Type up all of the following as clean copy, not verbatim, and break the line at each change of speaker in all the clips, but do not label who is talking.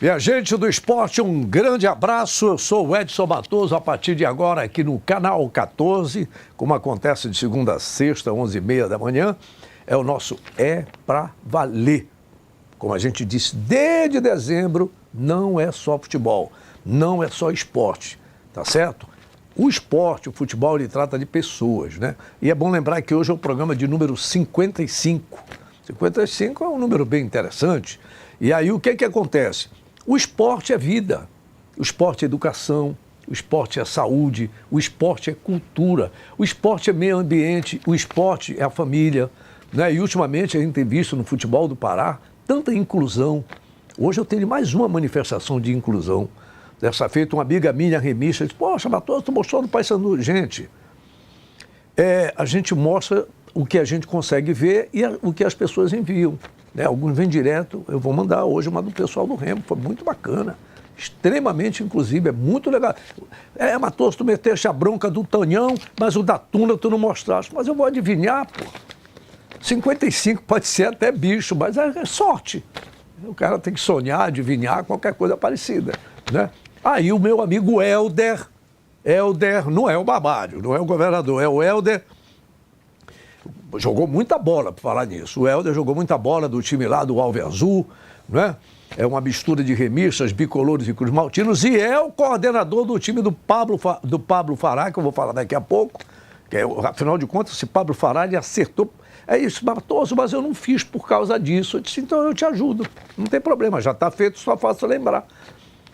Minha gente do esporte, um grande abraço. Eu sou o Edson Matoso, a partir de agora aqui no Canal 14, como acontece de segunda a sexta, 11h30 da manhã, é o nosso É Pra Valer. Como a gente disse, desde dezembro, não é só futebol, não é só esporte, tá certo? O esporte, o futebol, ele trata de pessoas, né? E é bom lembrar que hoje é o programa de número 55. 55 é um número bem interessante. E aí o que acontece? O esporte é vida, o esporte é educação, o esporte é saúde, o esporte é cultura, o esporte é meio ambiente, o esporte é a família, né? E ultimamente a gente tem visto no futebol do Pará tanta inclusão. Hoje eu tenho mais uma manifestação de inclusão. Dessa feita, uma amiga minha, remista, disse: poxa, Matoso, tu mostrou no Paysandu. Gente, a gente mostra o que a gente consegue ver e o que as pessoas enviam. Né? Alguns vêm direto, eu vou mandar hoje uma do pessoal do Remo, foi muito bacana, extremamente inclusive, é muito legal. Matoso, tu meteste a bronca do Tonhão, mas o da Tuna tu não mostraste. Mas eu vou adivinhar, pô. 55 pode ser até bicho, mas é sorte. O cara tem que sonhar, adivinhar, qualquer coisa parecida, né? Aí o meu amigo Helder não é o Babário, não é o governador, é o Helder. Jogou muita bola, por falar nisso. O Helder jogou muita bola do time lá do Alve Azul, né? É uma mistura de remistas, bicolores e cruzmaltinos, e é o coordenador do time do Pablo Farah, que eu vou falar daqui a pouco. Que afinal de contas, esse Pablo Farah, ele acertou. É isso, Matoso, mas eu não fiz por causa disso. Eu disse: então eu te ajudo. Não tem problema, já está feito, só faço lembrar.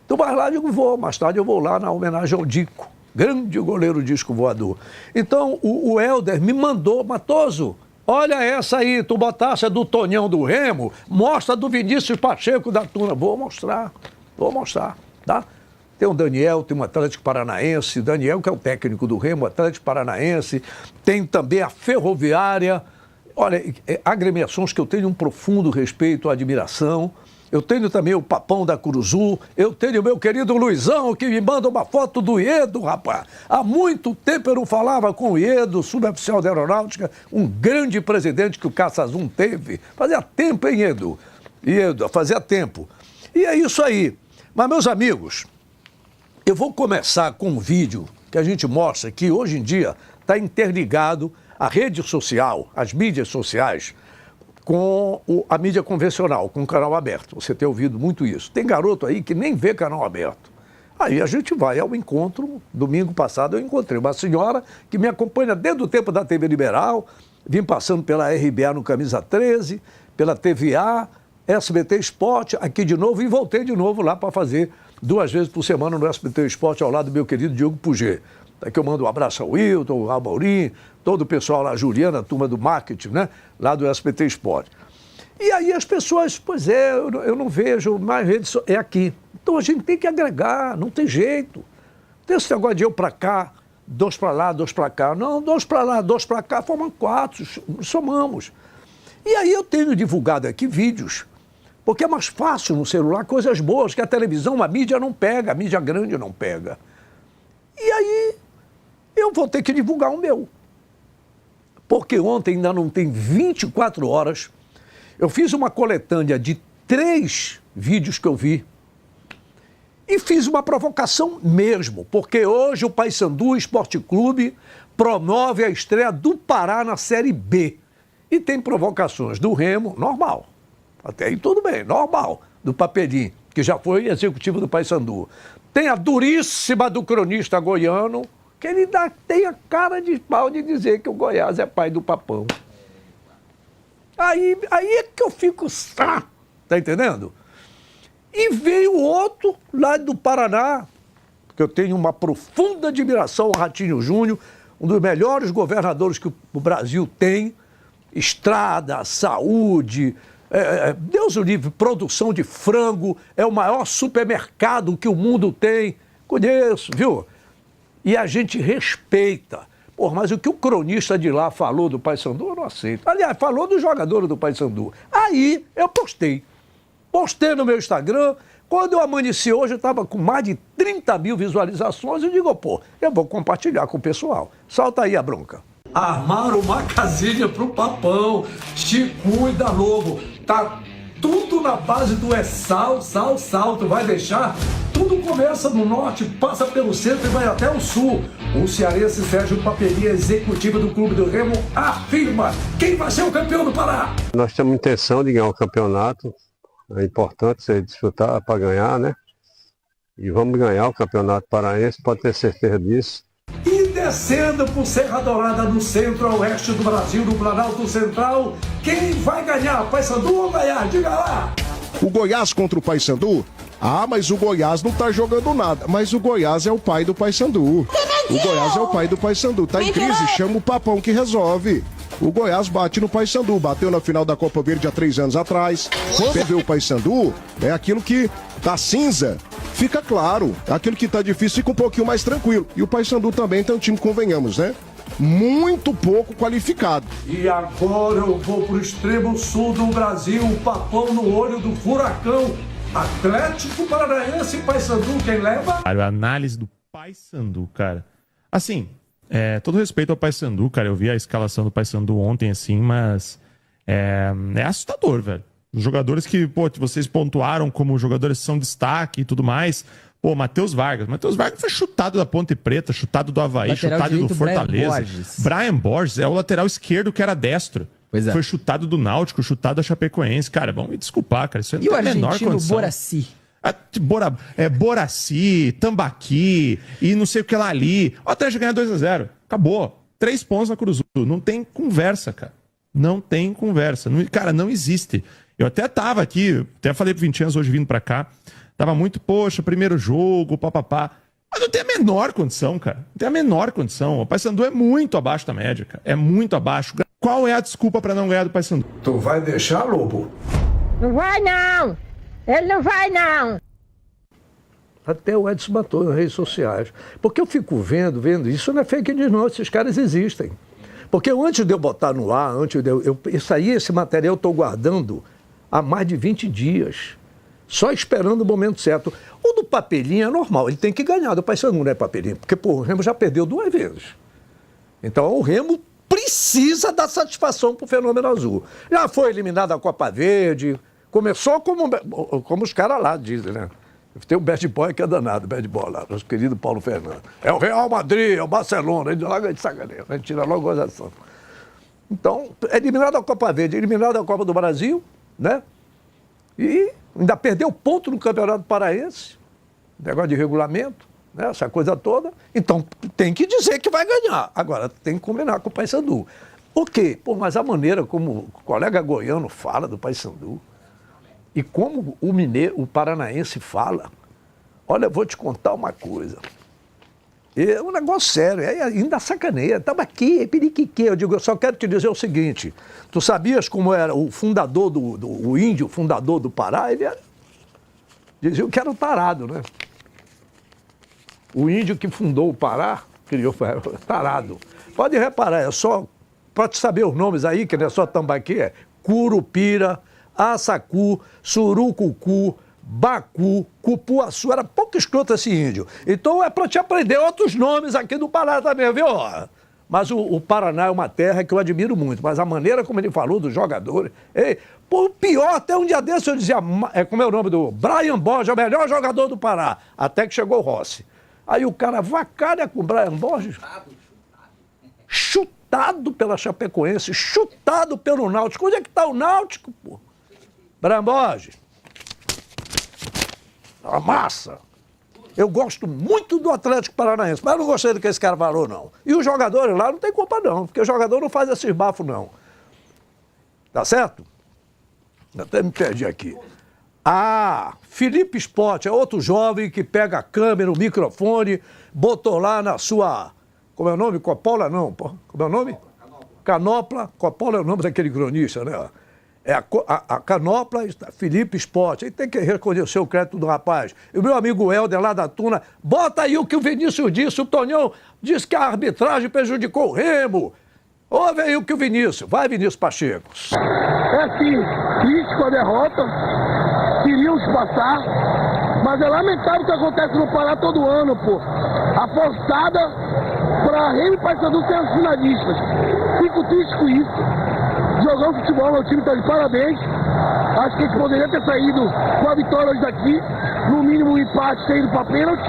Então, mais lá, eu digo, vou. Mais tarde eu vou lá na homenagem ao Dico, grande goleiro disco voador. Então, o Helder me mandou: Matoso, olha essa aí, tu botasse a do Tonhão do Remo, mostra a do Vinícius Pacheco da Tuna. Vou mostrar, tá? Tem o Daniel, tem o Atlético Paranaense, Daniel que é o técnico do Remo, Atlético Paranaense, tem também a Ferroviária. Olha, agremiações que eu tenho um profundo respeito, admiração. Eu tenho também o Papão da Curuzu, eu tenho o meu querido Luizão, que me manda uma foto do Iedo, rapaz. Há muito tempo eu não falava com o Iedo, suboficial da Aeronáutica, um grande presidente que o Caçazum teve. Fazia tempo, hein, Iedo? Iedo, fazia tempo. E é isso aí. Mas, meus amigos, eu vou começar com um vídeo que a gente mostra que hoje em dia está interligado a rede social, as mídias sociais, com a mídia convencional, com o canal aberto. Você tem ouvido muito isso. Tem garoto aí que nem vê canal aberto. Aí a gente vai ao encontro. Domingo passado eu encontrei uma senhora que me acompanha desde o tempo da TV Liberal, vim passando pela RBA no Camisa 13, pela TVA, SBT Esporte, aqui de novo, e voltei de novo lá para fazer 2 vezes por semana no SBT Esporte, ao lado do meu querido Diogo Puget. Daqui eu mando um abraço ao Wilton, ao Maurinho, todo o pessoal lá, a Juliana, a turma do marketing, né? Lá do SBT Esporte. E aí as pessoas, pois é, eu não vejo mais redes, é aqui. Então a gente tem que agregar, não tem jeito. Tem esse negócio de eu para cá, 2 para lá, 2 para cá. Não, 2 para lá, 2 para cá, formam 4, somamos. E aí eu tenho divulgado aqui vídeos, porque é mais fácil no celular, coisas boas que a televisão, a mídia não pega, a mídia grande não pega. E aí eu vou ter que divulgar o meu. Porque ontem ainda não tem 24 horas, eu fiz uma coletânea de 3 vídeos que eu vi e fiz uma provocação mesmo, porque hoje o Paysandu Esporte Clube promove a estreia do Pará na Série B. E tem provocações do Remo, normal. Até aí tudo bem, normal. Do Papelinho, que já foi executivo do Paysandu. Tem a duríssima do cronista goiano, que ele tem a cara de pau de dizer que o Goiás é pai do Papão. Aí é que eu fico... Tá entendendo? E veio outro lá do Paraná, que eu tenho uma profunda admiração ao Ratinho Júnior, um dos melhores governadores que o Brasil tem. Estrada, saúde, Deus o livre, produção de frango, é o maior supermercado que o mundo tem. Conheço, viu? E a gente respeita. Pô, mas o que o cronista de lá falou do Paysandu, eu não aceito. Aliás, falou do jogador do Paysandu. Aí eu postei. Postei no meu Instagram. Quando eu amanheci hoje, eu estava com mais de 30 mil visualizações. Eu digo, pô, eu vou compartilhar com o pessoal. Solta aí a bronca. Armaram uma casinha pro Papão. Te cuida, Lobo. Tá tudo tudo na base do salto. Vai deixar? Tudo começa no norte, passa pelo centro e vai até o sul. O cearense Sérgio Papelinha, executivo do Clube do Remo, afirma quem vai ser o campeão do Pará.
Nós temos intenção de ganhar o campeonato. É importante você desfrutar para ganhar, né? E vamos ganhar o Campeonato Paraense, pode ter certeza disso.
E descendo por Serra Dourada, no centro-oeste do Brasil, no Planalto Central, quem vai ganhar? Paysandu ou Goiás? Diga lá!
O Goiás contra o Paysandu? Ah, mas o Goiás não tá jogando nada. Mas o Goiás é o pai do Paysandu. O Goiás é o pai do Paysandu. Tá em crise, chama o Papão que resolve. O Goiás bate no Paysandu, bateu na final da Copa Verde há 3 anos atrás. Quando vê o Paysandu, é aquilo que tá cinza, fica claro. Aquilo que tá difícil fica um pouquinho mais tranquilo. E o Paysandu também tem um time, convenhamos, né? Muito pouco qualificado.
E agora eu vou pro extremo sul do Brasil, o Papão no olho do furacão. Atlético Paranaense e Paysandu, quem leva?
A análise do Paysandu, cara. Assim, todo respeito ao Paysandu, cara. Eu vi a escalação do Paysandu ontem, assim, mas é assustador, velho. Os jogadores que, pô, vocês pontuaram como jogadores que são destaque e tudo mais. Pô, Matheus Vargas. Matheus Vargas foi chutado da Ponte Preta, chutado do Avaí,
lateral
chutado
direito,
do Fortaleza. Brian Borges é o lateral esquerdo que era destro.
Pois é.
Foi chutado do Náutico, chutado da Chapecoense. Cara, vamos me desculpar, cara. Isso não tem a menor condição.
Boraci?
Boraci, Tambaqui e não sei o que lá ali. O Atlético ganha 2-0. Acabou. 3 pontos na Cruz Azul. Não tem conversa, cara. Não tem conversa. Não, cara, não existe. Eu até tava aqui, até falei pro Vintinhas hoje vindo pra cá. Tava muito, poxa, primeiro jogo, papapá. Mas não tem a menor condição, cara. Não tem a menor condição. O Paysandu é muito abaixo da média, cara. É muito abaixo. Qual é a desculpa pra não ganhar do Paysandu?
Tu vai deixar, Lobo?
Não vai, não! Ele não vai, não!
Até o Edson matou nas redes sociais. Porque eu fico vendo, isso não é fake news, não. Esses caras existem. Porque antes de eu botar no ar, esse material eu estou guardando há mais de 20 dias. Só esperando o momento certo. O do Papelinha é normal, ele tem que ganhar do Paysandu, né, Papelinha? Porque, pô, o Remo já perdeu 2 vezes. Então o Remo precisa dar satisfação pro Fenômeno Azul. Já foi eliminado da Copa Verde, começou como os caras lá dizem, né? Tem um bad boy que é danado, bad boy lá, nosso querido Paulo Fernando. É o Real Madrid, é o Barcelona, ele logo de sacaneia, a gente tira logo a gozação. Então, eliminado da Copa Verde, eliminado da Copa do Brasil, né? E ainda perdeu ponto no Campeonato Paraense, negócio de regulamento, né? Essa coisa toda. Então, tem que dizer que vai ganhar. Agora, tem que combinar com o Paysandu. O quê? Pô, mas a maneira como o colega goiano fala do Paysandu e como o paranaense fala, olha, eu vou te contar uma coisa. É um negócio sério, ainda sacaneia. Estava aqui, periquique. Eu digo, eu só quero te dizer o seguinte, tu sabias como era o fundador o índio fundador do Pará? Ele era, diziam que era o tarado, né? O índio que fundou o Pará, criou tarado. Pode reparar, é só, pode saber os nomes aí, que não é só Tambaqui, é Curupira, Assacu, Surucucu, Bacu, Cupuaçu, era pouco escroto esse índio. Então é para te aprender outros nomes aqui do Pará também, viu? Mas o Paraná é uma terra que eu admiro muito, mas a maneira como ele falou dos jogadores... Por pior, até um dia desse eu dizia, como é o nome do... Brian Borges, é o melhor jogador do Pará, até que chegou o Rossi. Aí o cara vacalha com o Brian Borges. Chutado pela Chapecoense, chutado pelo Náutico. Onde é que está o Náutico, pô? Brian Borges. A massa. Eu gosto muito do Atlético Paranaense, mas eu não gostei do que esse cara falou, não. E os jogadores lá não tem culpa, não, porque o jogador não faz esses bafos, não. Tá certo? Até me perdi aqui. Felipe Sport é outro jovem que pega a câmera, o microfone, botou lá na sua... Como é o nome? Coppola, não. Como é o nome? Canopla. Coppola é o nome daquele cronista, né? É a Canopla, Felipe Sport. Aí tem que reconhecer o crédito do rapaz. E o meu amigo Helder, lá da Tuna, bota aí o que o Vinícius disse. O Tonhão disse que a arbitragem prejudicou o Remo. Ouve aí o que o Vinícius. Vai, Vinícius Pacheco.
É assim, triste com a derrota. Queríamos passar. Mas é lamentável o que acontece no Pará todo ano, pô. A forçada para Remo e Paysandu serem os finalistas. Fico triste com isso. Jogou futebol, meu time está de parabéns. Acho que a gente poderia ter saído com a vitória hoje daqui. No mínimo um empate, ter ido para pênalti.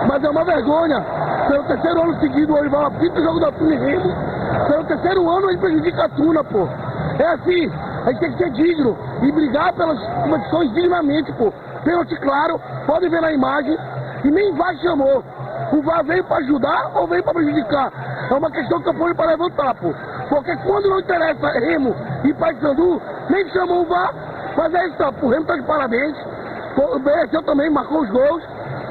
Mas é uma vergonha. Pelo terceiro ano seguido, o Orival apita o jogo da Tuna e Remo. Pelo terceiro ano, ele prejudica a Tuna, pô. É assim, a gente tem que ser digno e brigar pelas competições dignamente, pô. Pênalti claro, pode ver na imagem. E nem VAR chamou. O VAR veio para ajudar ou veio para prejudicar? É uma questão que eu ponho para levantar, pô. Porque quando não interessa Remo e Paysandu, nem chamou o VAR. Mas é isso, o Remo tá de parabéns. O mereceu também, marcou os gols.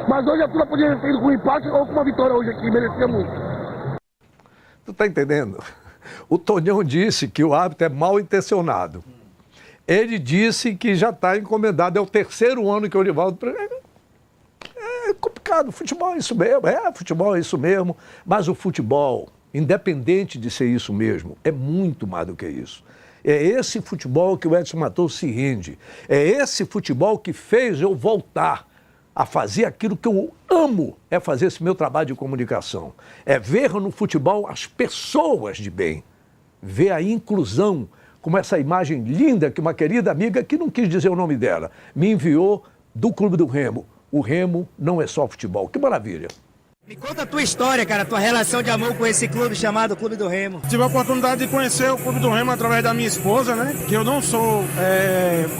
Mas hoje a Tuna podia ter ido com um empate ou com uma vitória hoje aqui, merecia muito.
Tu tá entendendo? O Tonhão disse que o árbitro é mal intencionado. Ele disse que já está encomendado, é o terceiro ano que o Orivaldo... É complicado, futebol é isso mesmo, futebol é isso mesmo, mas o futebol, independente de ser isso mesmo, é muito mais do que isso. É esse futebol que o Edson Matos se rende, é esse futebol que fez eu voltar a fazer aquilo que eu amo, é fazer esse meu trabalho de comunicação, é ver no futebol as pessoas de bem, ver a inclusão, como essa imagem linda que uma querida amiga, que não quis dizer o nome dela, me enviou do Clube do Remo. O Remo não é só futebol. Que maravilha.
Me conta a tua história, cara, a tua relação de amor com esse clube chamado Clube do Remo.
Tive a oportunidade de conhecer o Clube do Remo através da minha esposa, né? Que eu não sou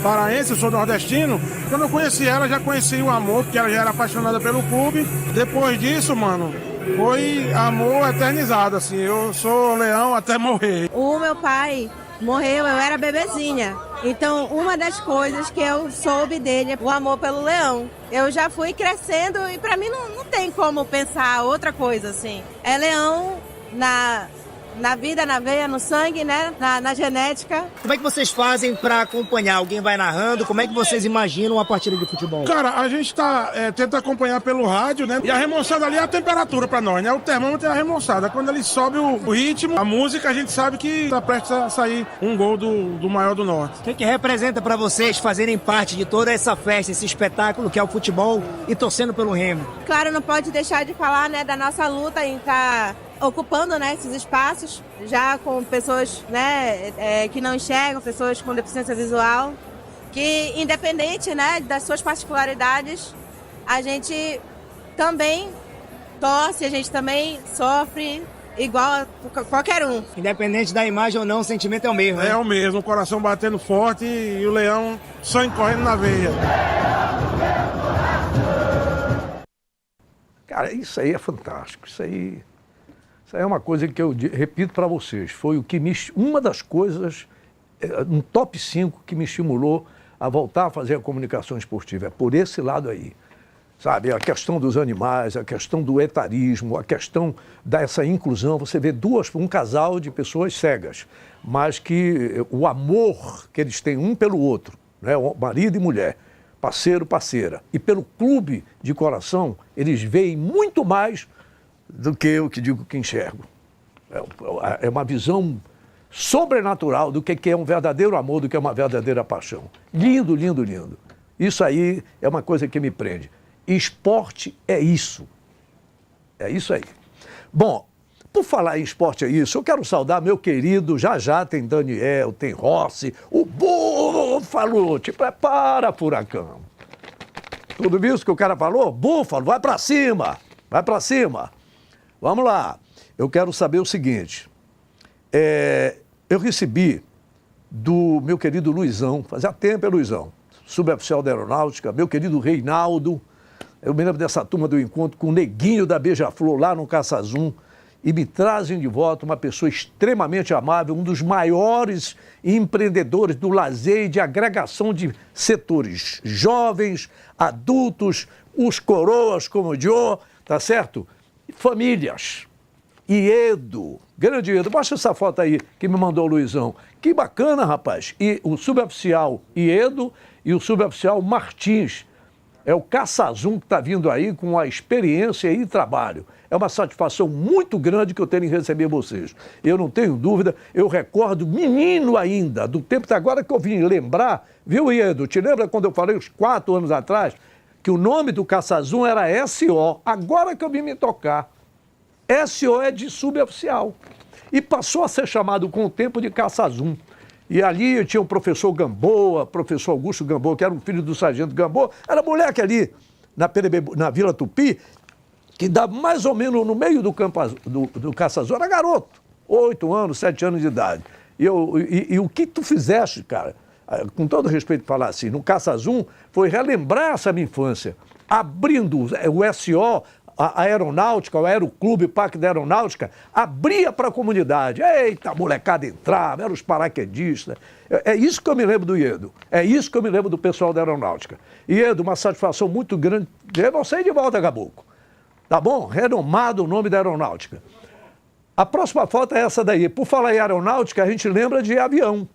paraense, eu sou nordestino. Quando eu conheci ela, já conheci o amor, porque ela já era apaixonada pelo clube. Depois disso, mano, foi amor eternizado, assim. Eu sou leão até morrer.
O meu pai morreu, eu era bebezinha. Então, uma das coisas que eu soube dele é o amor pelo leão. Eu já fui crescendo e pra mim não tem como pensar outra coisa, assim. É leão na vida, na veia, no sangue, né? Na genética.
Como é que vocês fazem pra acompanhar? Alguém vai narrando? Como é que vocês imaginam uma partida de futebol?
Cara, a gente tenta acompanhar pelo rádio, né? E a remonçada ali é a temperatura pra nós, né? O termômetro é a remonçada. Quando ele sobe o ritmo, a música, a gente sabe que tá prestes a sair um gol do maior do norte.
O que representa pra vocês fazerem parte de toda essa festa, esse espetáculo que é o futebol e torcendo pelo Remo?
Claro, não pode deixar de falar, né, da nossa luta em estar ocupando, né, esses espaços, já com pessoas, né, que não enxergam, pessoas com deficiência visual, que independente, né, das suas particularidades, a gente também torce, a gente também sofre igual a qualquer um.
Independente da imagem ou não, o sentimento é o mesmo, né?
É o mesmo, o coração batendo forte e o leão sangue correndo na veia.
Cara, isso aí é fantástico, isso aí é uma coisa que eu repito para vocês, foi uma das coisas, um top 5 que me estimulou a voltar a fazer a comunicação esportiva, é por esse lado aí, sabe, a questão dos animais, a questão do etarismo, a questão dessa inclusão, você vê um casal de pessoas cegas, mas que o amor que eles têm um pelo outro, né, marido e mulher, parceiro, parceira, e pelo clube de coração, eles veem muito mais do que eu que digo que enxergo. É uma visão sobrenatural do que é um verdadeiro amor, do que é uma verdadeira paixão. Lindo, lindo, lindo. Isso aí é uma coisa que me prende. Esporte é isso. É isso aí. Bom, por falar em esporte é isso, eu quero saudar meu querido, já tem Daniel, tem Rossi, o Búfalo, te prepara, furacão. Tudo isso que o cara falou? Búfalo, vai pra cima, vai pra cima. Vamos lá, eu quero saber o seguinte, eu recebi do meu querido Luizão, fazia tempo, Luizão, suboficial da Aeronáutica, meu querido Reinaldo, eu me lembro dessa turma do encontro com o Neguinho da Beija-Flor lá no Caçazum, e me trazem de volta uma pessoa extremamente amável, um dos maiores empreendedores do lazer e de agregação de setores jovens, adultos, os coroas como o Joe, tá certo? Famílias. Iedo, grande Iedo, mostra essa foto aí que me mandou o Luizão. Que bacana, rapaz. E o suboficial Iedo e o suboficial Martins. É o Caçazum que está vindo aí com a experiência e trabalho. É uma satisfação muito grande que eu tenho em receber vocês. Eu não tenho dúvida, eu recordo, menino ainda, do tempo de agora que eu vim lembrar, viu, Iedo? Te lembra quando eu falei uns 4 anos atrás, que o nome do Caçazum era SO. Agora que eu vim me tocar. SO é de suboficial. E passou a ser chamado com o tempo de Caçazum. E ali tinha o professor Gamboa, professor Augusto Gamboa, que era um filho do sargento Gamboa. Era moleque ali na Vila Tupi, que dava mais ou menos no meio do campo do Caça Azul, era garoto, 8 anos, 7 anos de idade. E o que tu fizeste, cara, com todo respeito de falar assim, no Caça Azul, foi relembrar essa minha infância, abrindo o SO, a Aeronáutica, o Aeroclube Parque da Aeronáutica, abria para a comunidade. Eita, a molecada entrava, eram os paraquedistas. É isso que eu me lembro do Iedo. É isso que eu me lembro do pessoal da Aeronáutica. Iedo, uma satisfação muito grande ter você de volta, Caboclo. Tá bom? Renomado o nome da Aeronáutica. A próxima foto é essa daí. Por falar em aeronáutica, a gente lembra de avião.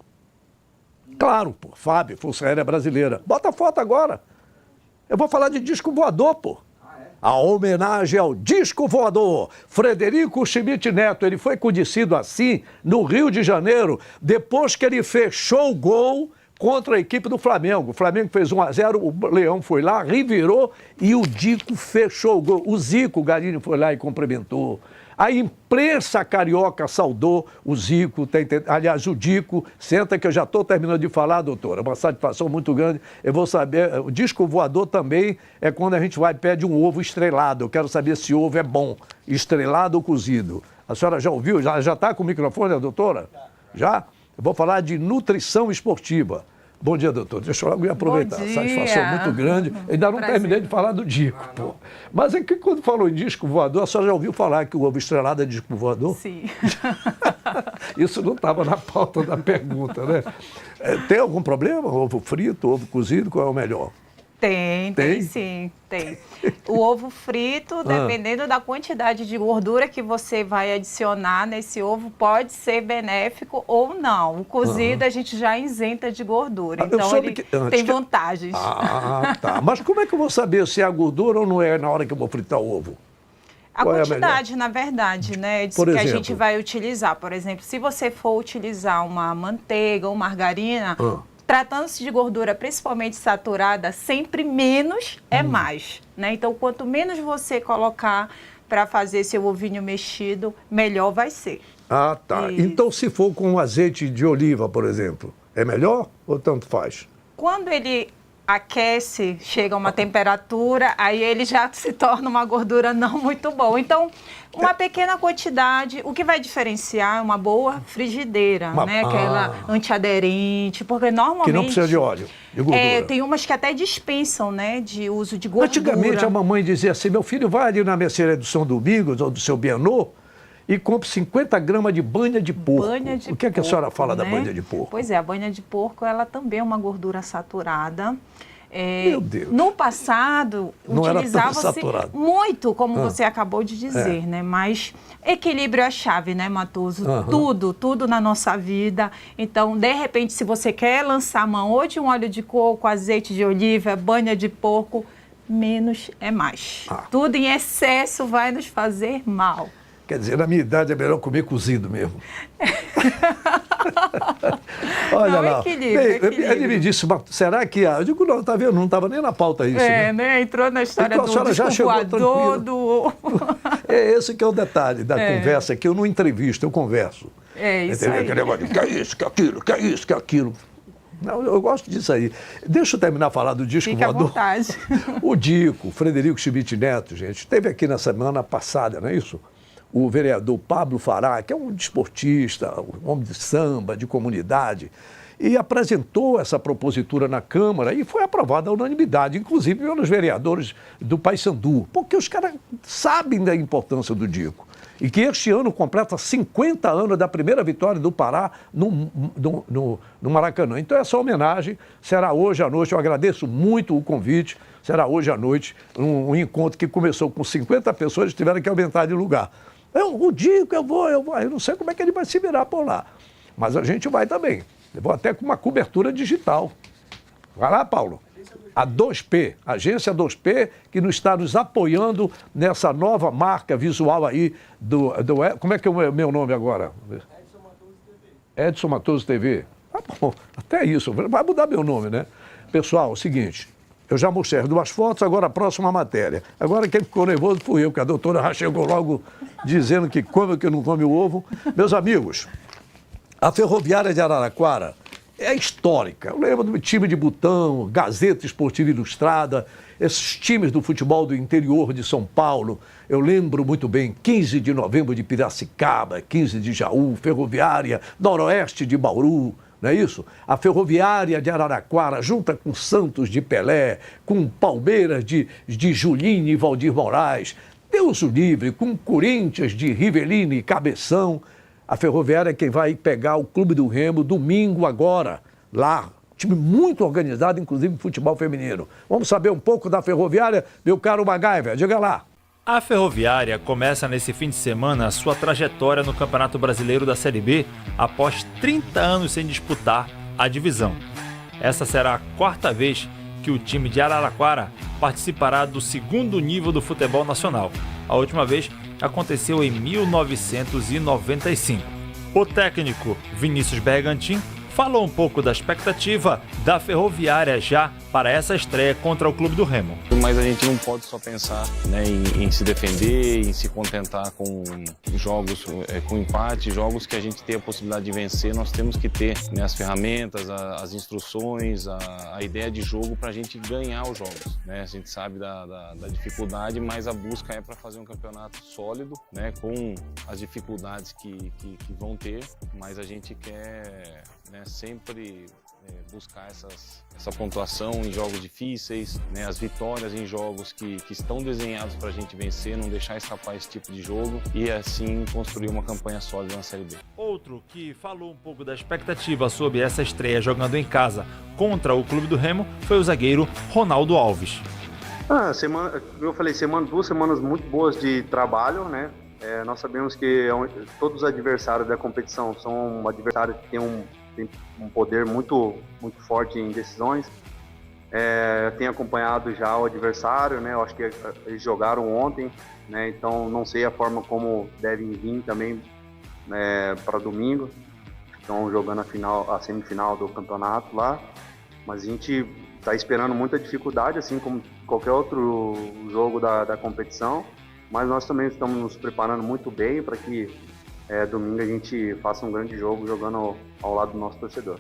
Claro, pô, FAB, Força Aérea Brasileira. Bota a foto agora. Eu vou falar de disco voador, pô. A homenagem ao disco voador, Frederico Schmidt Neto. Ele foi conhecido assim no Rio de Janeiro, depois que ele fechou o gol contra a equipe do Flamengo. O Flamengo fez 1-0, o Leão foi lá, revirou e o Dico fechou o gol. O Zico, o Garini, foi lá e cumprimentou. A imprensa carioca saudou o Zico, aliás, o Dico. Senta que eu já estou terminando de falar, doutora. É uma satisfação muito grande. Eu vou saber, o disco voador também é quando a gente vai e pede um ovo estrelado. Eu quero saber se o ovo é bom, estrelado ou cozido. A senhora já ouviu? Já está com o microfone, doutora? Já? Eu vou falar de nutrição esportiva. Bom dia, doutor. Deixa eu logo aproveitar. Satisfação muito grande. Ainda não terminei de falar do Dico, pô. Mas é que quando falou em disco voador, a senhora já ouviu falar que o ovo estrelado é disco voador?
Sim.
Isso não estava na pauta da pergunta, né? Tem algum problema? Ovo frito, ovo cozido, qual é o melhor?
Tem sim, tem. O ovo frito, dependendo da quantidade de gordura que você vai adicionar nesse ovo, pode ser benéfico ou não. O cozido a gente já isenta de gordura, então ele tem vantagens.
Ah, tá. Mas como é que eu vou saber se é a gordura ou não é na hora que eu vou fritar o ovo?
A quantidade, na verdade, né, disso que a gente vai utilizar. Por exemplo, se você for utilizar uma manteiga ou margarina... Tratando-se de gordura principalmente saturada, sempre menos é mais, né? Então, quanto menos você colocar para fazer seu ovinho mexido, melhor vai ser.
Ah, tá. Isso. Então, se for com azeite de oliva, por exemplo, é melhor ou tanto faz?
Quando ele aquece, chega a uma temperatura, aí ele já se torna uma gordura não muito boa. Então, uma pequena quantidade, o que vai diferenciar é uma boa frigideira, né? Aquela antiaderente, porque normalmente...
Que não precisa de óleo, de gordura.
Tem umas que até dispensam, né, de uso de gordura.
Antigamente, a mamãe dizia assim, meu filho, vai ali na mercearia do São Domingos ou do seu Bienô e compre 50 gramas de banha de porco. O que é que a senhora fala da banha de porco?
Pois é, a banha de porco, ela também é uma gordura saturada.
Meu Deus.
No passado, utilizava-se muito, como você acabou de dizer, né? Mas equilíbrio é a chave, né, Matoso? Tudo na nossa vida. Então, de repente, se você quer lançar mão ou de um óleo de coco, azeite de oliva, banha de porco, menos é mais. Tudo em excesso vai nos fazer mal.
Quer dizer, na minha idade é melhor comer cozido mesmo. Olha lá. Ele me disse, será que... Eu digo, não, tá vendo? Não estava nem na pauta isso.
Né? Entrou na história
então,
do disco voador, do...
É esse que é o detalhe da conversa, que eu não entrevisto, eu converso.
É isso.
Entendeu? Aquele negócio de que é isso, que é aquilo, que é isso, que é aquilo. Não, eu gosto disso aí. Deixa eu terminar de falar do disco voador.
Fique à vontade.
O Dico, Frederico Schmidt Neto, gente, esteve aqui na semana passada, não é isso? O vereador Pablo Fará, que é um desportista, um homem de samba, de comunidade, e apresentou essa propositura na Câmara e foi aprovada à unanimidade, inclusive pelos vereadores do Paysandu, porque os caras sabem da importância do Dico. E que este ano completa 50 anos da primeira vitória do Pará no Maracanã. Então essa homenagem será hoje à noite, eu agradeço muito o convite, será hoje à noite um encontro que começou com 50 pessoas, eles tiveram que aumentar de lugar. O Dico, eu vou, eu não sei como é que ele vai se virar por lá, mas a gente vai também. Eu vou até com uma cobertura digital. Vai lá, Paulo. A 2P, a agência 2P, que nos está nos apoiando nessa nova marca visual aí do como é que é o meu nome agora? Edson Matoso TV. Tá bom, até isso, vai mudar meu nome, né? Pessoal, é o seguinte, eu já mostrei as 2 fotos, agora a próxima matéria. Agora quem ficou nervoso fui eu, que a doutora já chegou logo dizendo que come ou que não come o ovo. Meus amigos, A Ferroviária de Araraquara é histórica. Eu lembro do time de Butão, Gazeta Esportiva Ilustrada, esses times do futebol do interior de São Paulo. Eu lembro muito bem, 15 de novembro de Piracicaba, 15 de Jaú, Ferroviária, Noroeste de Bauru, não é isso? A Ferroviária de Araraquara, junta com Santos de Pelé, com Palmeiras de Julinho e Valdir Moraes, Deus o livre, com Corinthians de Rivelino e Cabeção. A Ferroviária é quem vai pegar o Clube do Remo domingo agora, lá. Time muito organizado, inclusive em futebol feminino. Vamos saber um pouco da Ferroviária, meu caro MacGyver, diga lá.
A Ferroviária começa nesse fim de semana a sua trajetória no Campeonato Brasileiro da Série B após 30 anos sem disputar a divisão. Essa será a quarta vez que o time de Araraquara participará do segundo nível do futebol nacional. A última vez aconteceu em 1995. O técnico Vinícius Bergantin falou um pouco da expectativa da Ferroviária já para essa estreia contra o Clube do Remo.
Mas a gente não pode só pensar, né, em se defender, em se contentar com jogos com empate, jogos que a gente tem a possibilidade de vencer. Nós temos que ter, né, as ferramentas, as instruções, a ideia de jogo para a gente ganhar os jogos, né? A gente sabe da dificuldade, mas a busca é para fazer um campeonato sólido, né, com as dificuldades que vão ter, mas a gente quer, né, sempre buscar essa pontuação em jogos difíceis, né, as vitórias em jogos que estão desenhados para a gente vencer, não deixar escapar esse tipo de jogo e assim construir uma campanha sólida na Série B. Outro que falou um pouco da expectativa sobre essa estreia jogando em casa contra o Clube do Remo foi o zagueiro Ronaldo Alves.
Eu falei, duas semanas muito boas de trabalho, né? Nós sabemos que todos os adversários da competição são adversários que têm um poder muito forte em decisões. Tenho acompanhado já o adversário, né? Eu acho que eles jogaram ontem, né? Então não sei a forma como devem vir também, para domingo. Estão jogando a semifinal do campeonato lá, mas a gente está esperando muita dificuldade, assim como qualquer outro jogo da competição. Mas nós também estamos nos preparando muito bem para que domingo a gente faça um grande jogo jogando ao lado do nosso torcedor.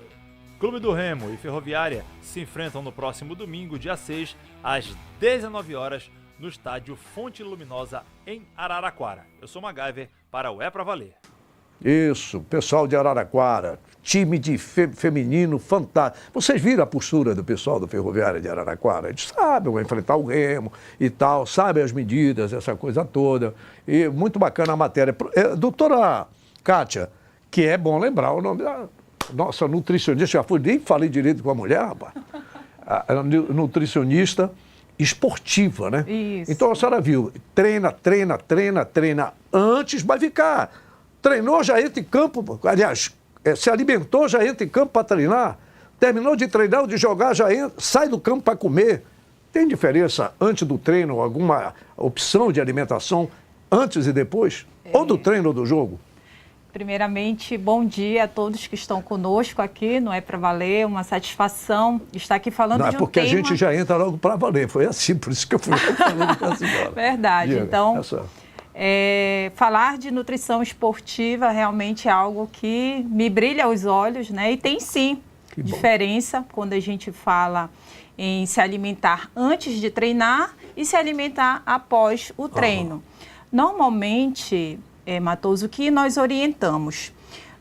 Clube do Remo e Ferroviária se enfrentam no próximo domingo, dia 6, às 19 horas, no estádio Fonte Luminosa, em Araraquara. Eu sou MacGyver para o É Pra Valer.
Isso, pessoal de Araraquara, time de feminino fantástico. Vocês viram a postura do pessoal do Ferroviária de Araraquara? Eles sabem, vão enfrentar o Remo e tal, sabem as medidas, essa coisa toda. E muito bacana a matéria. Doutora Kátia, que é bom lembrar o nome da nossa nutricionista, já fui, nem falei direito com a mulher, rapaz. A nutricionista esportiva, né?
Isso.
Então a senhora viu, treina, antes vai ficar. Treinou, já entra em campo, aliás, se alimentou, já entra em campo para treinar. Terminou de treinar ou de jogar, já entra, sai do campo para comer. Tem diferença antes do treino, alguma opção de alimentação antes e depois? Ou do treino ou do jogo?
Primeiramente, bom dia a todos que estão conosco aqui, não é para valer, uma satisfação estar aqui falando de um tema...
Não, é porque a gente já entra logo para valer, foi assim, por isso que eu fui falando para a senhora.
Verdade, então... falar de nutrição esportiva realmente é algo que me brilha aos olhos, né? E tem sim diferença quando a gente fala em se alimentar antes de treinar e se alimentar após o treino. Normalmente, Matoso, o que nós orientamos?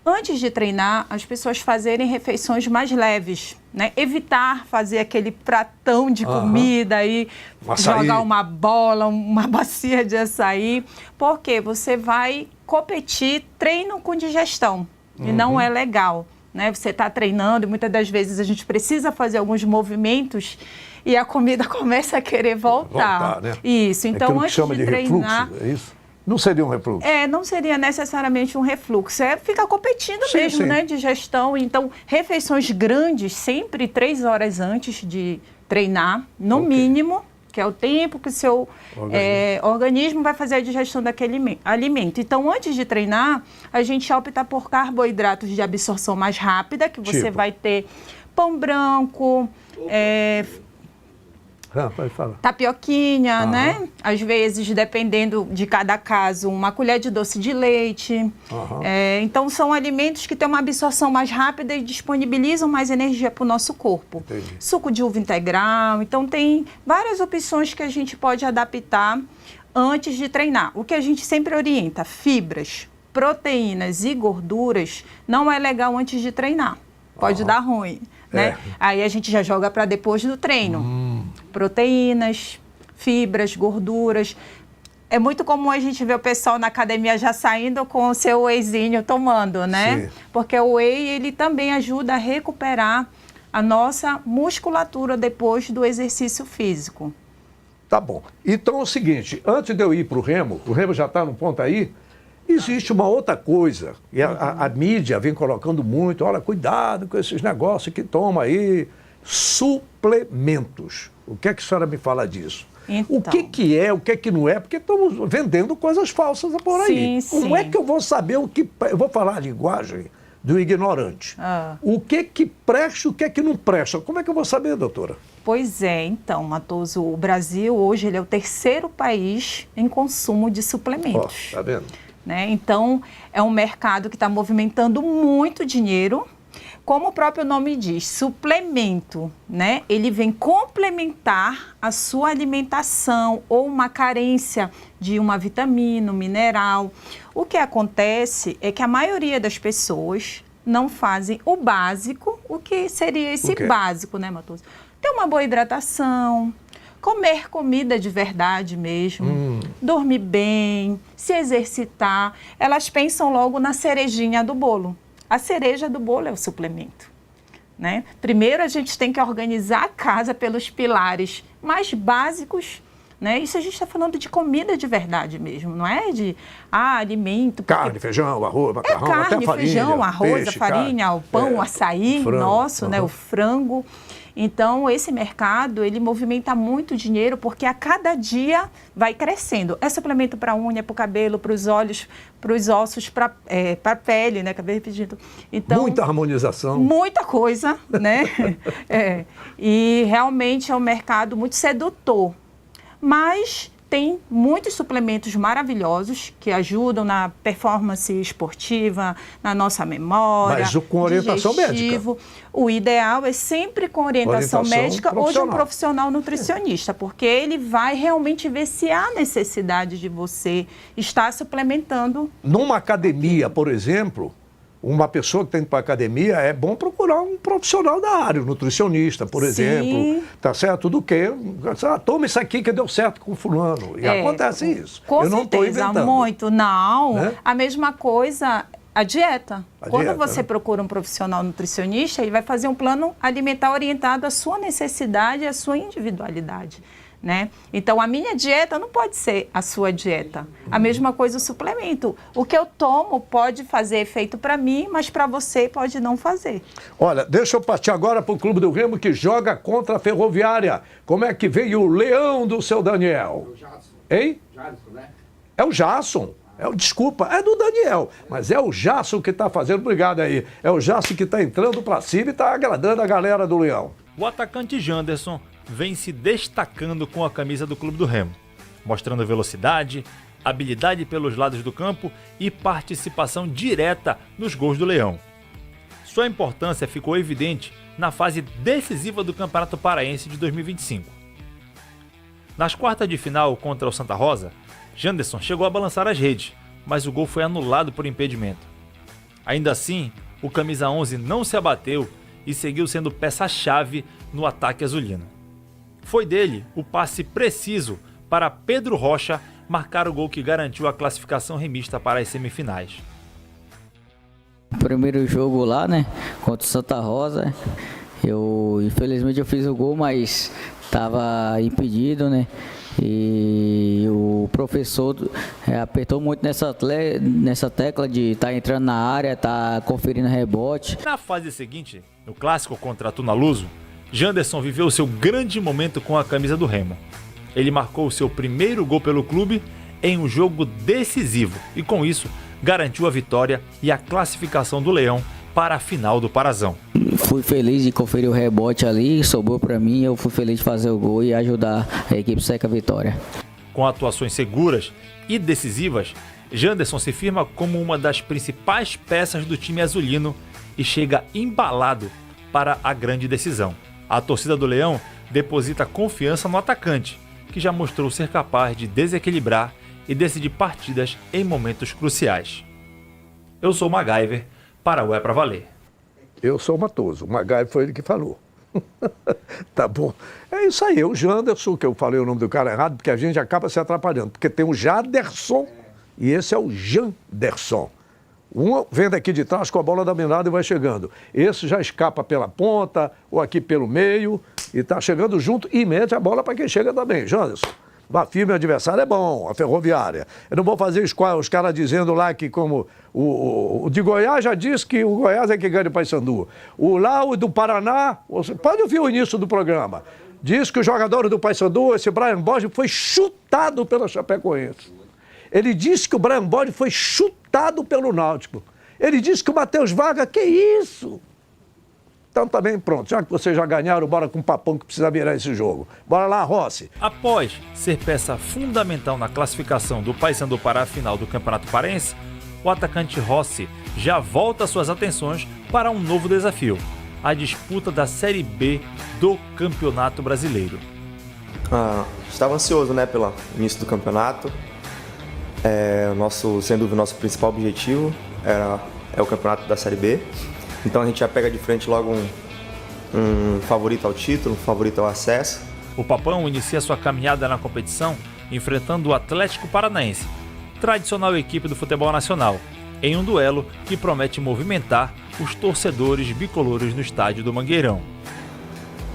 Antes de treinar, as pessoas fazerem refeições mais leves, né? Evitar fazer aquele pratão de comida e jogar uma bola, uma bacia de açaí, porque você vai competir treino com digestão e não é legal, né? Você está treinando e muitas das vezes a gente precisa fazer alguns movimentos e a comida começa a querer voltar.
Né?
Isso, então antes de treinar...
Refluxo, é isso? Não seria um refluxo?
Não seria necessariamente um refluxo. Fica competindo mesmo, né? Digestão. Então, refeições grandes, sempre 3 horas antes de treinar, no mínimo, que é o tempo que o seu organismo vai fazer a digestão daquele alimento. Então, antes de treinar, a gente opta por carboidratos de absorção mais rápida, que você vai ter pão branco,
Pode falar.
Tapioquinha, né? Às vezes, dependendo de cada caso, uma colher de doce de leite. Então, são alimentos que têm uma absorção mais rápida e disponibilizam mais energia para o nosso corpo.
Entendi.
Suco de uva integral. Então, tem várias opções que a gente pode adaptar antes de treinar. O que a gente sempre orienta, fibras, proteínas e gorduras, não é legal antes de treinar. Pode dar ruim, né? Aí a gente já joga para depois do treino. Proteínas, fibras, gorduras. É muito comum a gente ver o pessoal na academia já saindo com o seu wheyzinho tomando, né? Sim. Porque o whey, ele também ajuda a recuperar a nossa musculatura depois do exercício físico.
Tá bom. Então é o seguinte, antes de eu ir para o Remo já está no ponto aí, existe uma outra coisa, e a mídia vem colocando muito, olha, cuidado com esses negócios que toma aí, suplementos. O que é que a senhora me fala disso? Então. O que é, o que não é, porque estamos vendendo coisas falsas por aí.
Sim,
Como é que eu vou saber o que... Eu vou falar a linguagem do ignorante. O que presta e o que não presta? Como é que eu vou saber, doutora?
Pois é, então, Matoso, o Brasil hoje ele é o 3º país em consumo de suplementos.
Tá vendo?
Né? Então, é um mercado que está movimentando muito dinheiro. Como o próprio nome diz, suplemento, né? Ele vem complementar a sua alimentação ou uma carência de uma vitamina, um mineral. O que acontece é que a maioria das pessoas não fazem o básico. O que seria esse básico, né, Matoso? Ter uma boa hidratação, comer comida de verdade mesmo, dormir bem, se exercitar. Elas pensam logo na cerejinha do bolo. A cereja do bolo é o suplemento, né? Primeiro a gente tem que organizar a casa pelos pilares mais básicos, né? Isso a gente está falando de comida de verdade mesmo, não é de alimento.
Carne, feijão, arroz, macarrão,
carne,
até farinha,
feijão, arroz,
peixe,
a farinha, o pão, o açaí
frango,
nosso, né? O frango. Então, esse mercado, ele movimenta muito dinheiro porque a cada dia vai crescendo. É suplemento para a unha, para o cabelo, para os olhos, para os ossos, para a pele, né? Acabei repetindo. Então,
muita harmonização.
Muita coisa, né? E realmente é um mercado muito sedutor. Mas tem muitos suplementos maravilhosos que ajudam na performance esportiva, na nossa memória.
Mas com orientação médica.
O ideal é sempre com orientação médica ou de um profissional nutricionista, porque ele vai realmente ver se há necessidade de você estar suplementando.
Numa academia, por exemplo, uma pessoa que tem para academia, é bom procurar um profissional da área, um nutricionista, por exemplo, tá certo? Do que, toma isso aqui que deu certo com fulano. E acontece isso.
Eu não estou inventando. Muito, não. Né? A mesma coisa, a dieta. Quando você procura um profissional nutricionista, ele vai fazer um plano alimentar orientado à sua necessidade e à sua individualidade. Né? Então, a minha dieta não pode ser a sua dieta. A mesma coisa o suplemento. O que eu tomo pode fazer efeito para mim, mas para você pode não fazer.
Olha, deixa eu partir agora para o Clube do Remo que joga contra a Ferroviária. Como é que veio o leão do seu Daniel? É o Jadson. Hein? Jadson, né? É o Jadson. Desculpa, é do Daniel, mas é o Jadson que está fazendo. Obrigado aí. É o Jadson que está entrando para cima e está agradando a galera do Leão.
O atacante Janderson vem se destacando com a camisa do Clube do Remo, mostrando velocidade, habilidade pelos lados do campo e participação direta nos gols do Leão. Sua importância ficou evidente na fase decisiva do Campeonato Paraense de 2025. Nas quartas de final contra o Santa Rosa, Janderson chegou a balançar as redes, mas o gol foi anulado por impedimento. Ainda assim, o camisa 11 não se abateu e seguiu sendo peça-chave no ataque azulino. Foi dele o passe preciso para Pedro Rocha marcar o gol que garantiu a classificação remista para as semifinais.
Primeiro jogo lá, né, contra o Santa Rosa, infelizmente eu fiz o gol, mas estava impedido, né, e o professor apertou muito nessa tecla de estar entrando na área, estar conferindo rebote.
Na fase seguinte, no clássico contra a Tunaluso, Janderson viveu seu grande momento com a camisa do Remo. Ele marcou o seu primeiro gol pelo clube em um jogo decisivo e, com isso, garantiu a vitória e a classificação do Leão para a final do Parazão.
Fui feliz de conferir o rebote ali, sobrou para mim, eu fui feliz de fazer o gol e ajudar a equipe seca a vitória.
Com atuações seguras e decisivas, Janderson se firma como uma das principais peças do time azulino e chega embalado para a grande decisão. A torcida do Leão deposita confiança no atacante, que já mostrou ser capaz de desequilibrar e decidir partidas em momentos cruciais. Eu sou o MacGyver, para o É Pra Valer.
Eu sou o Matoso, o MacGyver foi ele que falou. Tá bom. É isso aí, o Janderson, que eu falei o nome do cara errado, porque a gente acaba se atrapalhando, porque tem o Jaderson e esse é o Janderson. Um vem daqui de trás com a bola dominada e vai chegando. Esse já escapa pela ponta ou aqui pelo meio e tá chegando junto e mete a bola para quem chega também. Janderson, vá firme, o adversário é bom, a Ferroviária. Eu não vou fazer os caras dizendo lá que como o de Goiás já disse que o Goiás é que ganha o Paysandu. O do Paraná, pode ouvir o início do programa, diz que o jogador do Paysandu, esse Brian Borges, foi chutado pela Chapecoense. Ele disse que o Brian Borges foi chutado pelo Náutico. Ele disse que o Matheus Vargas, que isso? Então também pronto, já que vocês já ganharam, bora com o papão que precisa virar esse jogo. Bora lá, Rossi.
Após ser peça fundamental na classificação do Paysandu para a final do Campeonato Paraense, o atacante Rossi já volta suas atenções para um novo desafio, a disputa da Série B do Campeonato Brasileiro.
Estava ansioso, pelo início do campeonato. Sem dúvida, nosso principal objetivo é o campeonato da Série B. Então a gente já pega de frente logo um favorito ao título, um favorito ao acesso.
O Papão inicia sua caminhada na competição enfrentando o Atlético Paranaense, tradicional equipe do futebol nacional, em um duelo que promete movimentar os torcedores bicolores no estádio do Mangueirão.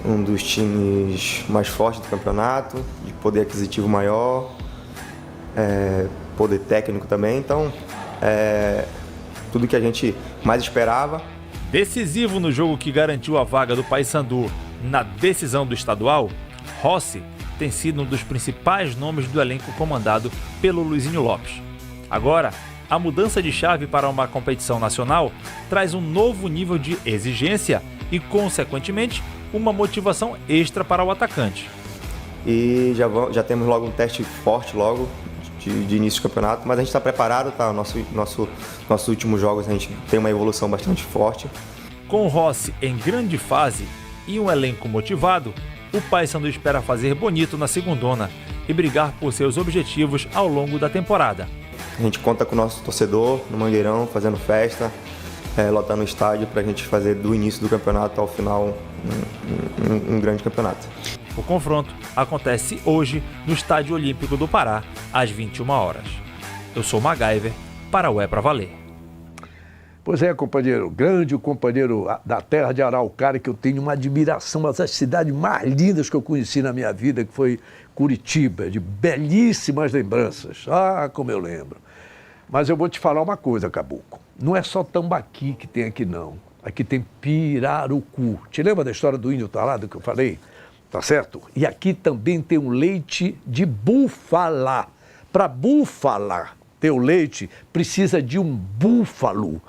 Um dos times mais fortes do campeonato, de poder aquisitivo maior, poder técnico também, então tudo que a gente mais esperava.
Decisivo no jogo que garantiu a vaga do Paysandu na decisão do estadual, Rossi tem sido um dos principais nomes do elenco comandado pelo Luizinho Lopes. Agora, a mudança de chave para uma competição nacional traz um novo nível de exigência e, consequentemente, uma motivação extra para o atacante.
E já temos logo um teste forte logo de início do campeonato, mas a gente está preparado, tá? Nossos últimos jogos a gente tem uma evolução bastante forte.
Com o Rossi em grande fase e um elenco motivado, o Paysandu espera fazer bonito na segundona e brigar por seus objetivos ao longo da temporada.
A gente conta com o nosso torcedor no Mangueirão, fazendo festa, lotando o estádio para a gente fazer do início do campeonato ao final um grande campeonato.
O confronto acontece hoje no Estádio Olímpico do Pará, às 21 horas. Eu sou o MacGyver, para o É Pra Valer.
Pois é, companheiro, grande companheiro da terra de Araucária, que eu tenho uma admiração, uma das cidades mais lindas que eu conheci na minha vida, que foi Curitiba, de belíssimas lembranças. Ah, como eu lembro. Mas eu vou te falar uma coisa, Caboclo. Não é só tambaqui que tem aqui, não. Aqui tem pirarucu. Te lembra da história do índio talado que eu falei? Tá certo? E aqui também tem um leite de búfala. Para búfala ter o leite, precisa de um búfalo.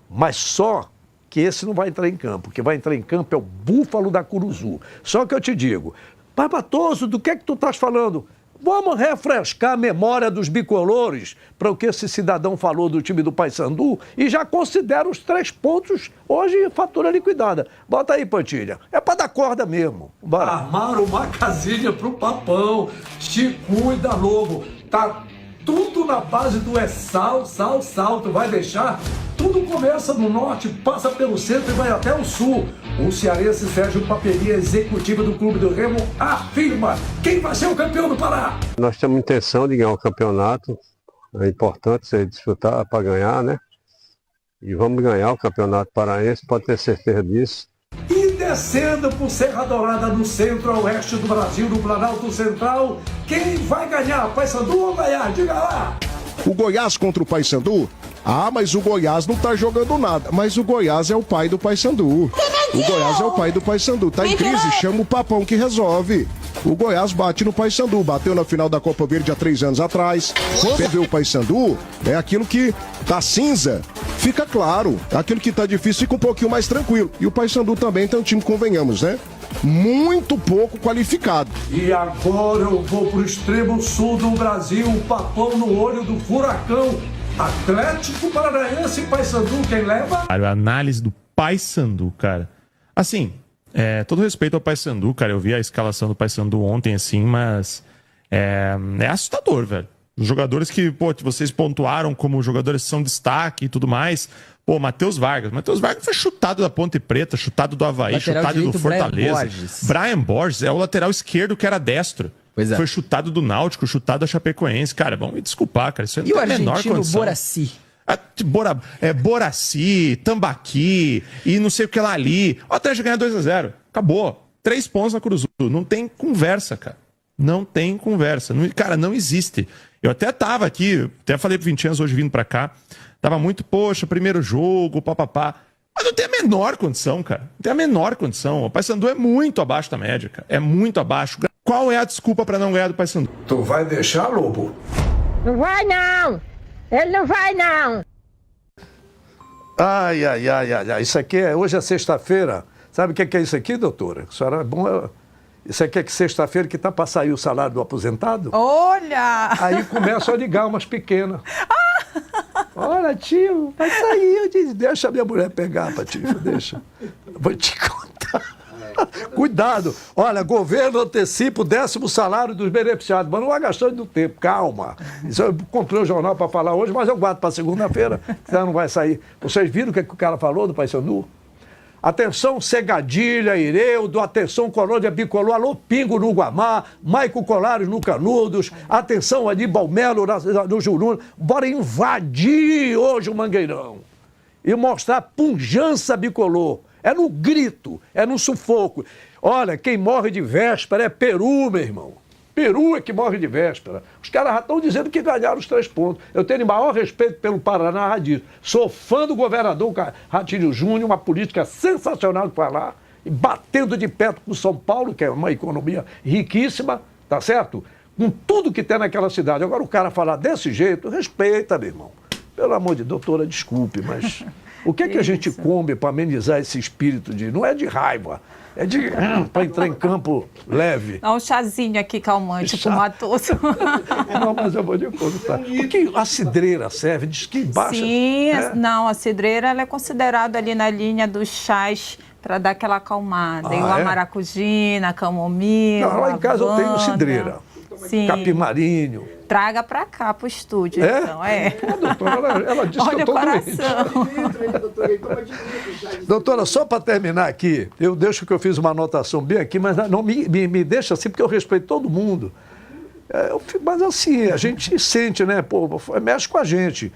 Mas só que esse não vai entrar em campo. O que vai entrar em campo é o búfalo da Curuzu. Só que eu te digo, Pai Matoso, do que é que tu estás falando? Vamos refrescar a memória dos bicolores para o que esse cidadão falou do time do Paysandu e já considera os 3 pontos hoje fatura liquidada. Bota aí, Pantilha. É para dar corda mesmo. Bora. Armaram uma casinha pro Papão. Se cuida, Lobo. Tá tudo na base do sal. Tu vai deixar? Tudo começa no norte, passa pelo centro e vai até o sul. O cearense Sérgio Papelinha, executivo do Clube do Remo, afirma quem vai ser o campeão do Pará.
Nós temos intenção de ganhar o campeonato. É importante você desfrutar para ganhar, né? E vamos ganhar o Campeonato Paraense, pode ter certeza disso.
E descendo por Serra Dourada, no centro-oeste do Brasil, no Planalto Central, quem vai ganhar? Paysandu ou Goiás? Diga lá!
O Goiás contra o Paysandu? Ah, mas o Goiás não tá jogando nada. Mas o Goiás é o pai do Paysandu. O Goiás é o pai do Paysandu. Tá em crise, chama o Papão que resolve. O Goiás bate no Paysandu, bateu na final da Copa Verde há 3 anos atrás. Quando vê o Paysandu, é aquilo que tá cinza, fica claro. Aquilo que tá difícil fica um pouquinho mais tranquilo. E o Paysandu também tem um time, convenhamos, né? Muito pouco qualificado.
E agora eu vou pro extremo sul do Brasil, o Papão no olho do furacão. Atlético Paranaense e Paysandu, quem leva?
A análise do Paysandu, cara. Assim, todo respeito ao Paysandu, cara. Eu vi a escalação do Paysandu ontem, assim, mas é assustador, velho. Os jogadores que, vocês pontuaram como jogadores que são destaque e tudo mais. Pô, Matheus Vargas. Matheus Vargas foi chutado da Ponte Preta, chutado do Avaí,
lateral
chutado
direito,
do Fortaleza. Brian Borges é o lateral esquerdo que era destro.
Pois é.
Foi chutado do Náutico, chutado da Chapecoense. Cara, vamos me desculpar, cara. Isso não
e
tem
o
a menor
argentino
condição.
Boraci?
Boraci, Tambaqui e não sei o que lá ali. O Atlético ganha 2-0. Acabou. 3 pontos na Cruz Azul. Não tem conversa, cara. Não tem conversa. Não, cara, não existe. Eu até tava aqui, até falei pro Vincenzo hoje vindo pra cá. Tava muito, primeiro jogo, papapá. Mas não tem a menor condição, cara. Não tem a menor condição. O Paysandu é muito abaixo da média, cara. É muito abaixo. Qual é a desculpa pra não ganhar do Paysandu?
Tu vai deixar, Lobo?
Não vai não! Ele não vai não!
Ai. Isso aqui hoje é sexta-feira. Sabe o que é isso aqui, doutora? A senhora é bom. Isso aqui é que sexta-feira que tá para sair o salário do aposentado.
Olha!
Aí começam a ligar umas pequenas. Olha, tio, vai sair. Eu disse, deixa a minha mulher pegar, tio, deixa. Vou te contar. Cuidado. Olha, governo antecipa o 10º salário dos beneficiados. Mas não vai gastando do tempo, calma. Isso eu comprei o jornal para falar hoje, mas eu guardo para segunda-feira, senão não vai sair. Vocês viram o que o cara falou do Paysandu? Atenção, Segadilha, Ireudo, atenção, Colônia Bicolor, alô, Pingo no Guamá, Maico Colares no Canudos, atenção, Aníbal Melo no Juruna. Bora invadir hoje o Mangueirão e mostrar pujança bicolor. É no grito, é no sufoco. Olha, quem morre de véspera é Peru, meu irmão. Peru é que morre de véspera. Os caras já estão dizendo que ganharam os 3 pontos. Eu tenho o maior respeito pelo Paraná Radício. Sou fã do governador Ratinho Júnior, uma política sensacional de falar, e batendo de perto com São Paulo, que é uma economia riquíssima, tá certo? Com tudo que tem naquela cidade. Agora o cara falar desse jeito, respeita, meu irmão. Pelo amor de Deus, doutora, desculpe, mas o que é que a gente come para amenizar esse espírito de... Não é de raiva. É para entrar em campo leve.
Dá um chazinho aqui calmante pro Matoso.
Não, mas eu vou te contar. O que a cidreira serve? Diz que baixa.
Sim, não, a cidreira ela é considerada ali na linha dos chás para dar aquela acalmada. Tem a maracujina, a camomila.
Não, lá em casa eu tenho cidreira.
Sim.
Capim-marinho.
Traga para cá, pro estúdio, então.
A doutora, ela disse
olha
que eu estou
doente.
Doutora, só para terminar aqui, eu deixo que eu fiz uma anotação bem aqui, mas não me deixa assim, porque eu respeito todo mundo. Mas assim, a gente sente, né? Mexe com a gente.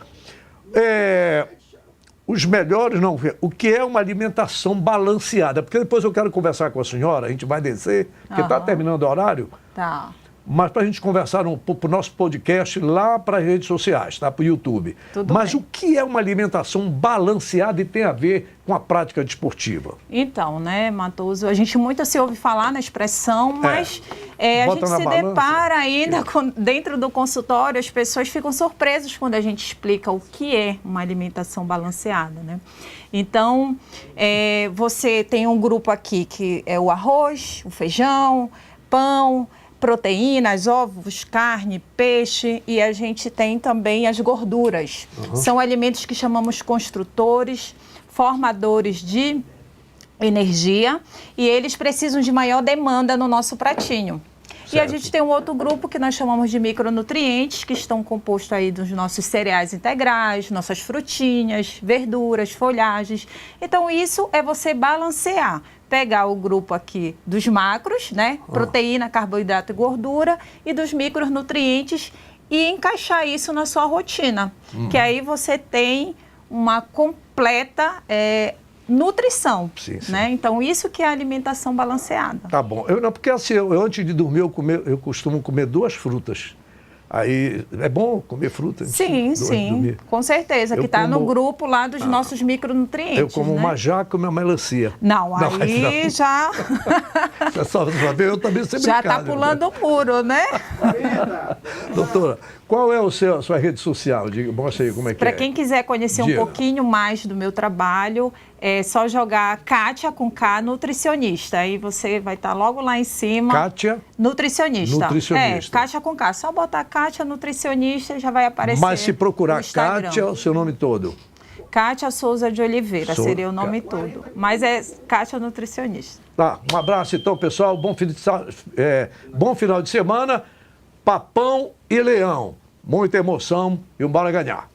Os melhores não... O que é uma alimentação balanceada? Porque depois eu quero conversar com a senhora, a gente vai descer, porque está terminando o horário.
Tá.
Mas para a gente conversar para o nosso podcast lá para as redes sociais, tá? Para o YouTube. Mas bem. O que é uma alimentação balanceada e tem a ver com a prática desportiva?
Então, né, Matoso, a gente muito se ouve falar na expressão, mas a gente se depara ainda dentro do consultório, as pessoas ficam surpresas quando a gente explica o que é uma alimentação balanceada, né? Então, você tem um grupo aqui que é o arroz, o feijão, pão, proteínas, ovos, carne, peixe, e a gente tem também as gorduras. São alimentos que chamamos construtores, formadores de energia, e eles precisam de maior demanda no nosso pratinho. Certo. E a gente tem um outro grupo que nós chamamos de micronutrientes, que estão compostos aí dos nossos cereais integrais, nossas frutinhas, verduras, folhagens. Então isso é você balancear. Pegar o grupo aqui dos macros, né? Proteína, carboidrato e gordura, e dos micronutrientes, e encaixar isso na sua rotina. Que aí você tem uma completa nutrição, sim. Né? Então, isso que é a alimentação balanceada.
Tá bom. Porque assim, eu antes de dormir, eu costumo comer 2 frutas. Aí é bom comer fruta.
Sim, sim, com certeza, que está no grupo lá dos nossos micronutrientes.
Eu como uma jaca e uma melancia.
Não, aí já...
eu também sei
já está pulando o muro, né?
Doutora, qual é a sua rede social? Mostra aí como é que
Para quem quiser conhecer um pouquinho mais do meu trabalho, é só jogar Kátia com K, nutricionista. Aí você vai estar logo lá em cima.
Kátia?
Nutricionista. Kátia com K. Só botar Kátia nutricionista e já vai aparecer.
Mas se procurar Kátia, o seu nome todo?
Kátia Souza de Oliveira, seria o nome todo. Mas é Kátia nutricionista.
Tá, um abraço então, pessoal. Bom final de semana. Papão e Leão. Muita emoção e um bora ganhar.